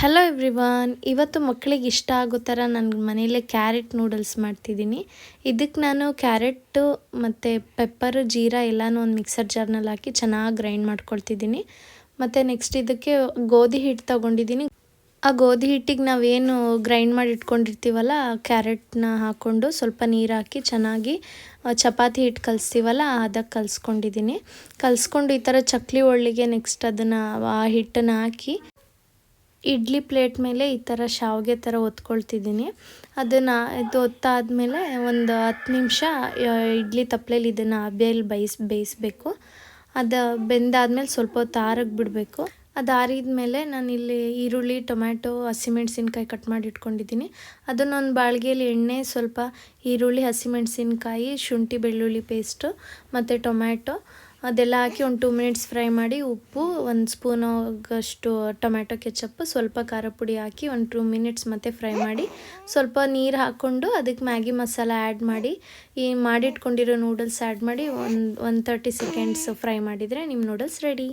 Hello everyone, ಇವತ್ತು ಮಕ್ಕಳಿಗೆ ಇಷ್ಟ ಆಗೋ ಥರ ನಾನು ಮನೆಯಲ್ಲೇ ಕ್ಯಾರೆಟ್ ನೂಡಲ್ಸ್ ಮಾಡ್ತಿದ್ದೀನಿ. ಇದಕ್ಕೆ ನಾನು ಕ್ಯಾರೆಟ್ಟು ಮತ್ತು ಪೆಪ್ಪರು, ಜೀರಾ ಎಲ್ಲನೂ ಒಂದು ಮಿಕ್ಸರ್ ಜಾರ್ನಲ್ಲಿ ಹಾಕಿ ಚೆನ್ನಾಗಿ ಗ್ರೈಂಡ್ ಮಾಡ್ಕೊಳ್ತಿದ್ದೀನಿ. ಮತ್ತು ನೆಕ್ಸ್ಟ್ ಇದಕ್ಕೆ ಗೋಧಿ ಹಿಟ್ಟು ತೊಗೊಂಡಿದ್ದೀನಿ. ಆ ಗೋಧಿ ಹಿಟ್ಟಿಗೆ ನಾವೇನು ಗ್ರೈಂಡ್ ಮಾಡಿ ಇಟ್ಕೊಂಡಿರ್ತೀವಲ್ಲ, ಕ್ಯಾರೆಟ್ನ ಹಾಕ್ಕೊಂಡು ಸ್ವಲ್ಪ ನೀರು ಹಾಕಿ ಚೆನ್ನಾಗಿ ಚಪಾತಿ ಹಿಟ್ಟು ಕಲಿಸ್ತೀವಲ್ಲ ಅದಕ್ಕೆ ಕಲಿಸ್ಕೊಂಡಿದ್ದೀನಿ. ಕಲಿಸ್ಕೊಂಡು ಈ ಥರ ಚಕ್ಲಿ ಒಳ್ಳಿಗೆ ನೆಕ್ಸ್ಟ್ ಅದನ್ನು ಆ ಹಿಟ್ಟನ್ನು ಹಾಕಿ ಇಡ್ಲಿ ಪ್ಲೇಟ್ ಮೇಲೆ ಈ ಥರ ಶಾವಿಗೆ ಥರ ಒತ್ಕೊಳ್ತಿದ್ದೀನಿ. ಅದನ್ನು ಒತ್ತಾದ್ಮೇಲೆ ಒಂದು 10 ನಿಮಿಷ ಇಡ್ಲಿ ತಪ್ಪಲೆಯಲ್ಲಿ ಇದನ್ನು ಹಬೆಯಲ್ಲಿ ಬೇಯಿಸಬೇಕು. ಅದು ಬೆಂದಾದ್ಮೇಲೆ ಸ್ವಲ್ಪ ಹೊತ್ತು ಆರಕ್ಕೆ ಬಿಡಬೇಕು. ಅದು ಆರಿದ ಮೇಲೆ ನಾನಿಲ್ಲಿ ಈರುಳ್ಳಿ, ಟೊಮ್ಯಾಟೊ, ಹಸಿಮೆಣ್ಸಿನ್ಕಾಯಿ ಕಟ್ ಮಾಡಿ ಇಟ್ಕೊಂಡಿದ್ದೀನಿ. ಅದನ್ನೊಂದು ಬಾಳ್ಗೆಯಲ್ಲಿ ಎಣ್ಣೆ, ಸ್ವಲ್ಪ ಈರುಳ್ಳಿ, ಹಸಿಮೆಣ್ಸಿನ್ಕಾಯಿ, ಶುಂಠಿ ಬೆಳ್ಳುಳ್ಳಿ ಪೇಸ್ಟು ಮತ್ತು ಟೊಮ್ಯಾಟೊ ಅದೆಲ್ಲ ಹಾಕಿ ಒಂದು 2 ಮಿನಿಟ್ಸ್ ಫ್ರೈ ಮಾಡಿ, ಉಪ್ಪು, 1 ಸ್ಪೂನಾಗಷ್ಟು ಟೊಮ್ಯಾಟೊ ಕೆಚಪ್ಪು, ಸ್ವಲ್ಪ ಖಾರ ಪುಡಿ ಹಾಕಿ ಒಂದು 2 ಮಿನಿಟ್ಸ್ ಮತ್ತೆ ಫ್ರೈ ಮಾಡಿ, ಸ್ವಲ್ಪ ನೀರು ಹಾಕ್ಕೊಂಡು ಅದಕ್ಕೆ ಮ್ಯಾಗಿ ಮಸಾಲ ಆ್ಯಡ್ ಮಾಡಿ, ಈ ಮಾಡಿಟ್ಕೊಂಡಿರೋ ನೂಡಲ್ಸ್ ಆ್ಯಡ್ ಮಾಡಿ ಒಂದು 30 ಸೆಕೆಂಡ್ಸ್ ಫ್ರೈ ಮಾಡಿದರೆ ನಿಮ್ಮ ನೂಡಲ್ಸ್ ರೆಡಿ.